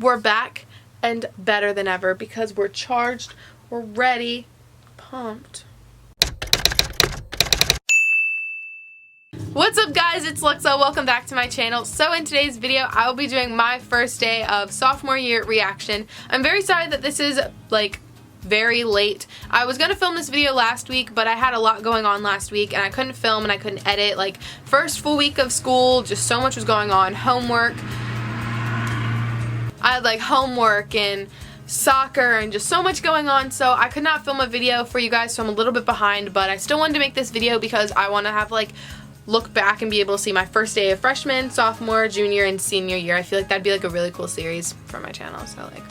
we're back and better than ever because we're charged, we're ready, pumped. What's up guys, it's Lexa, welcome back to my channel. So in today's video, I will be doing my first day of sophomore year reaction. I'm very sorry that this is like very late. I was gonna film this video last week, but I had a lot going on last week and I couldn't film and I couldn't edit. Like, first full week of school, just so much was going on. Homework. I had like homework and soccer and just so much going on, so I could not film a video for you guys, so I'm a little bit behind, but I still wanted to make this video because I want to have like look back and be able to see my first day of freshman, sophomore, junior, and senior year. I feel like that'd be like a really cool series for my channel, so like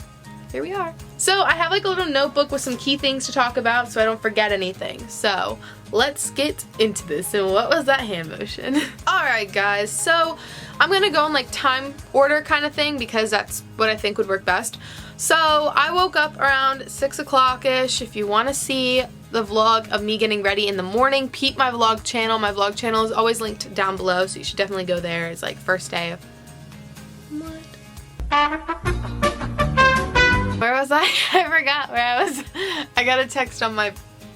here we are. So I have like a little notebook with some key things to talk about so I don't forget anything. So let's get into this. And what was that hand motion? Alright guys, so I'm gonna go in like time order kind of thing because that's what I think would work best. So I woke up around 6 o'clock-ish. If you want to see the vlog of me getting ready in the morning, peep my vlog channel. My vlog channel is always linked down below, so you should definitely go there. It's like first day of... What? Where was I? I forgot where I was. I got a text on my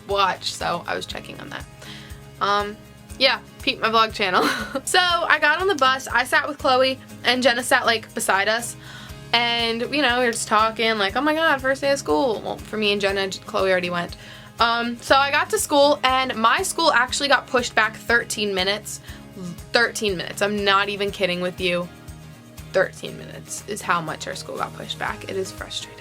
watch, so I was checking on that. Yeah, peep my vlog channel. So I got on the bus. I sat with Chloe, and Jenna sat like beside us. And, you know, we were just talking like, oh my god, first day of school. Well, for me and Jenna, Chloe already went. So I got to school, and my school actually got pushed back 13 minutes. 13 minutes. I'm not even kidding with you. 13 minutes is how much our school got pushed back. It is frustrating.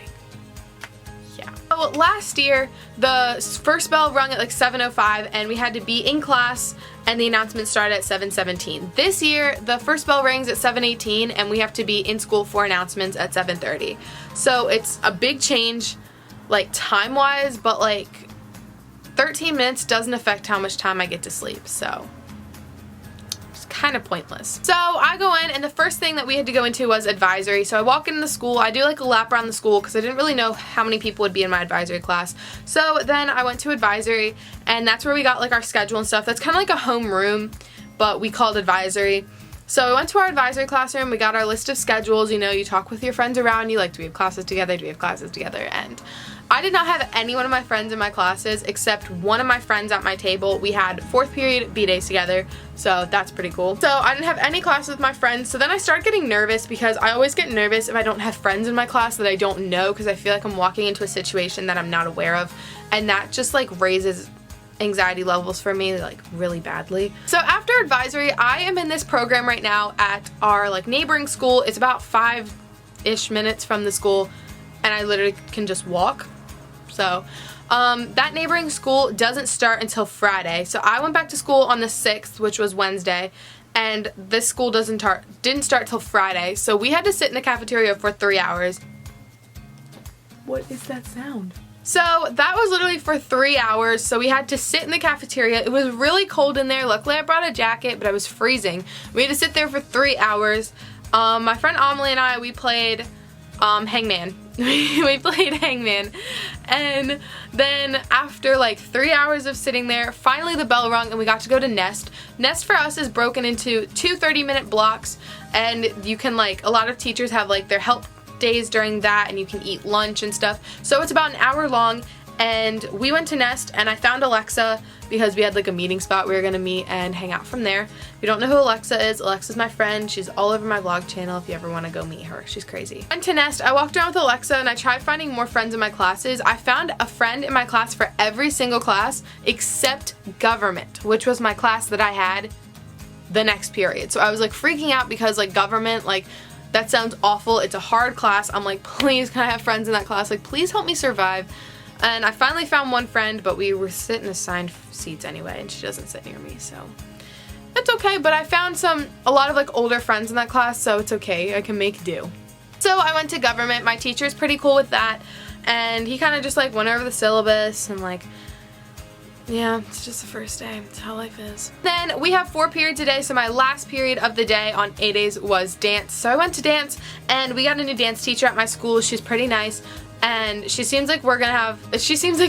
Yeah. So last year, the first bell rung at like 7:05 and we had to be in class and the announcement started at 7:17. This year, the first bell rings at 7:18 and we have to be in school for announcements at 7:30. So it's a big change, like time-wise, but like 13 minutes doesn't affect how much time I get to sleep, so kind of pointless. So I go in, and the first thing that we had to go into was advisory. So I walk into the school, I do like a lap around the school because I didn't really know how many people would be in my advisory class. So then I went to advisory, and that's where we got like our schedule and stuff. That's kind of like a homeroom, but we called advisory. So I went to our advisory classroom, we got our list of schedules, you know, you talk with your friends around you, like, do we have classes together, do we have classes together, and I did not have any one of my friends in my classes except one of my friends at my table. We had 4th period B-days together, so that's pretty cool. So I didn't have any classes with my friends, so then I started getting nervous because I always get nervous if I don't have friends in my class that I don't know because I feel like I'm walking into a situation that I'm not aware of, and that just like raises anxiety levels for me like really badly. So after advisory, I am in this program right now at our like neighboring school. It's about 5-ish minutes from the school, and I literally can just walk. So that neighboring school doesn't start until Friday. So I went back to school on the 6th, which was Wednesday, and this school didn't start till Friday. So we had to sit in the cafeteria for 3 hours. What is that sound? So that was literally for 3 hours. So we had to sit in the cafeteria. It was really cold in there. Luckily I brought a jacket, but I was freezing. We had to sit there for 3 hours. My friend Amelie and I, we played Hangman. We played Hangman, and then after like 3 hours of sitting there, finally the bell rung and we got to go to Nest. Nest for us is broken into 2 30-minute blocks, and you can like, a lot of teachers have like their help days during that, and you can eat lunch and stuff. So it's about an hour long, and we went to Nest, and I found Alexa because we had like a meeting spot. We were gonna meet and hang out from there. If you don't know who Alexa is, Alexa's my friend. She's all over my vlog channel if you ever want to go meet her. She's crazy. Went to Nest, I walked around with Alexa, and I tried finding more friends in my classes. I found a friend in my class for every single class except government, which was my class that I had the next period. So I was like freaking out because like government, like that sounds awful. It's a hard class. I'm like, please, can I have friends in that class? Like, please help me survive. And I finally found one friend, but we were sitting assigned seats anyway, and she doesn't sit near me, so it's okay. But I found a lot of like older friends in that class, so it's okay. I can make do. So I went to government. My teacher's pretty cool with that, and he kind of just like went over the syllabus and like, yeah, it's just the first day. It's how life is. Then we have 4 periods a day, so my last period of the day on A days was dance. So I went to dance, and we got a new dance teacher at my school. She's pretty nice. and she seems like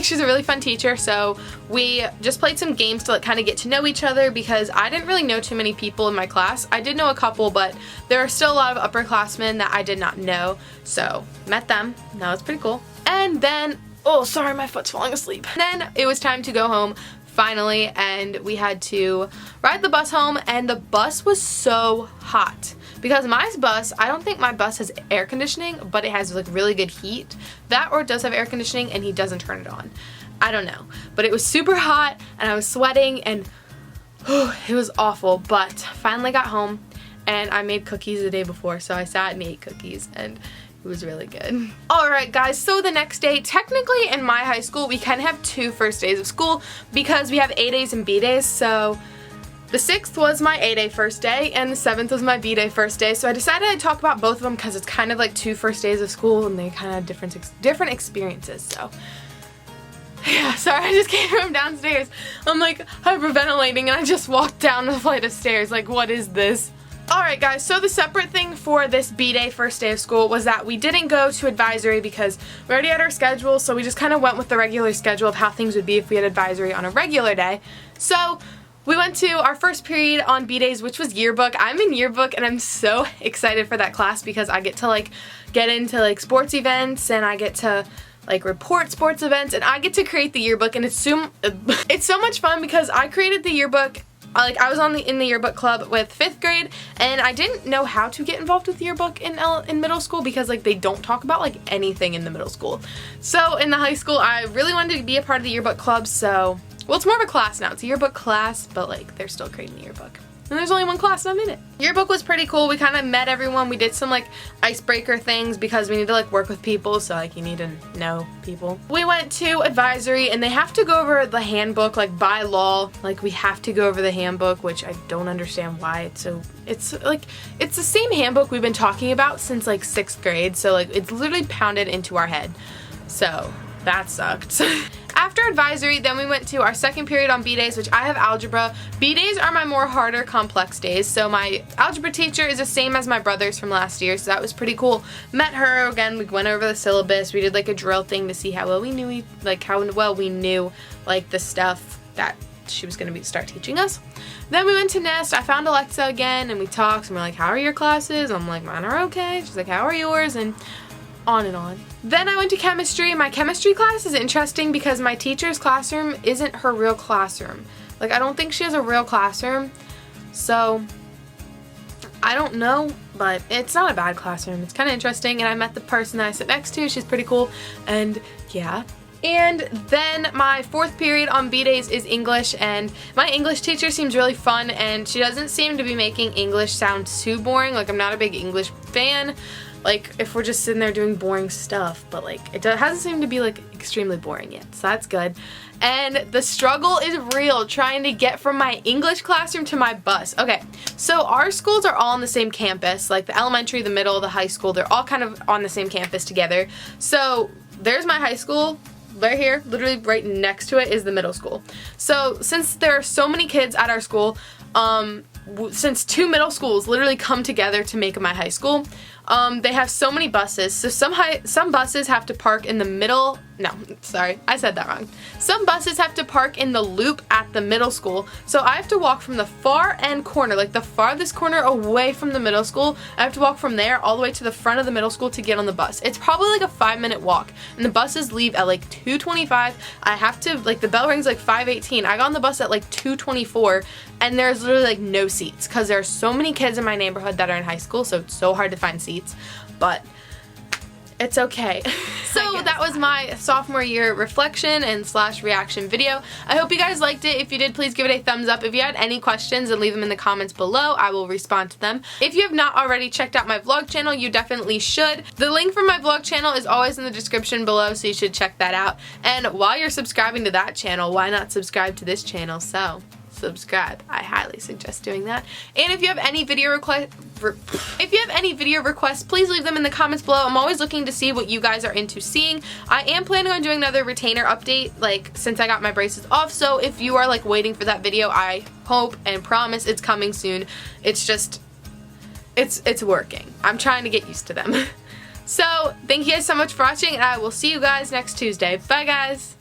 she's a really fun teacher, so we just played some games to like kind of get to know each other because I didn't really know too many people in my class. I did know a couple, but there are still a lot of upperclassmen that I did not know, so met them. That was pretty cool. And then, oh sorry, my foot's falling asleep. And then it was time to go home finally, and we had to ride the bus home, and the bus was so hot because my bus, I don't think my bus has air conditioning, but it has like really good heat. That or it does have air conditioning and he doesn't turn it on. I don't know, but it was super hot and I was sweating and it was awful. But finally got home and I made cookies the day before, so I sat and ate cookies and it was really good. Alright guys, so the next day, technically in my high school we kind of have 2 first days of school because we have A days and B days. So the 6th was my A day first day and the 7th was my B day first day. So I decided I'd talk about both of them because it's kind of like 2 first days of school and they kind of have different experiences. So yeah, sorry, I just came from downstairs. I'm like hyperventilating and I just walked down the flight of stairs. Like, what is this? Alright guys, so the separate thing for this B-Day first day of school was that we didn't go to advisory because we already had our schedule, so we just kind of went with the regular schedule of how things would be if we had advisory on a regular day. So we went to our first period on B-Days, which was yearbook. I'm in yearbook and I'm so excited for that class because I get to like get into like sports events and I get to like report sports events and I get to create the yearbook, and it's so much fun because I created the yearbook. Like, I was in the yearbook club with 5th grade, and I didn't know how to get involved with the yearbook in middle school because, like, they don't talk about, like, anything in the middle school. So, in the high school, I really wanted to be a part of the yearbook club, so, well, it's more of a class now. It's a yearbook class, but, like, they're still creating the yearbook. And there's only one class and I'm in it. Yearbook was pretty cool. We kind of met everyone. We did some like icebreaker things because we need to like work with people, so like you need to know people. We went to advisory and they have to go over the handbook, like by law. Like we have to go over the handbook, which I don't understand why. It's the same handbook we've been talking about since like 6th grade, so like it's literally pounded into our head. So that sucked. After advisory, then we went to our second period on B-Days, which I have algebra. B-Days are my more harder, complex days, so my algebra teacher is the same as my brother's from last year, so that was pretty cool. Met her again, we went over the syllabus, we did like a drill thing to see how well we knew, like the stuff that she was going to start teaching us. Then we went to Nest, I found Alexa again, and we talked, and we're like, how are your classes? I'm like, mine are okay. She's like, how are yours? And on and on. Then I went to chemistry. My chemistry class is interesting because my teacher's classroom isn't her real classroom. Like, I don't think she has a real classroom, so I don't know, but it's not a bad classroom. It's kind of interesting, and I met the person that I sit next to. She's pretty cool, and yeah. And then my 4th period on B-Days is English, and my English teacher seems really fun, and she doesn't seem to be making English sound too boring. Like, I'm not a big English fan, like if we're just sitting there doing boring stuff, but like it hasn't seemed to be like extremely boring yet, so that's good. And the struggle is real trying to get from my English classroom to my bus. Okay, so our schools are all on the same campus, like the elementary, the middle, the high school, they're all kind of on the same campus together. So there's my high school. Right here, literally right next to it is the middle school. So since there are so many kids at our school, since 2 middle schools literally come together to make my high school, they have so many buses. So some buses have to park in the middle. No, sorry, I said that wrong. Some buses have to park in the loop at the middle school. So I have to walk from the far end corner, like the farthest corner away from the middle school. I have to walk from there all the way to the front of the middle school to get on the bus. It's probably like a 5-minute walk, and the buses leave at like 2:25. I have to, like, the bell rings like 5:18. I got on the bus at like 2:24, and there's literally like no seats because there are so many kids in my neighborhood that are in high school, so it's so hard to find seats, but it's okay. So that was my sophomore year reflection and / reaction video. I hope you guys liked it. If you did, please give it a thumbs up. If you had any questions, then leave them in the comments below. I will respond to them. If you have not already checked out my vlog channel, you definitely should. The link for my vlog channel is always in the description below, so you should check that out. And while you're subscribing to that channel, why not subscribe to this channel? So subscribe. I highly suggest doing that. And if you have any video requests, please leave them in the comments below. I'm always looking to see what you guys are into seeing. I am planning on doing another retainer update, like, since I got my braces off, so if you are like waiting for that video, I hope and promise it's coming soon. It's just, it's working. I'm trying to get used to them. So, thank you guys so much for watching, and I will see you guys next Tuesday. Bye, guys.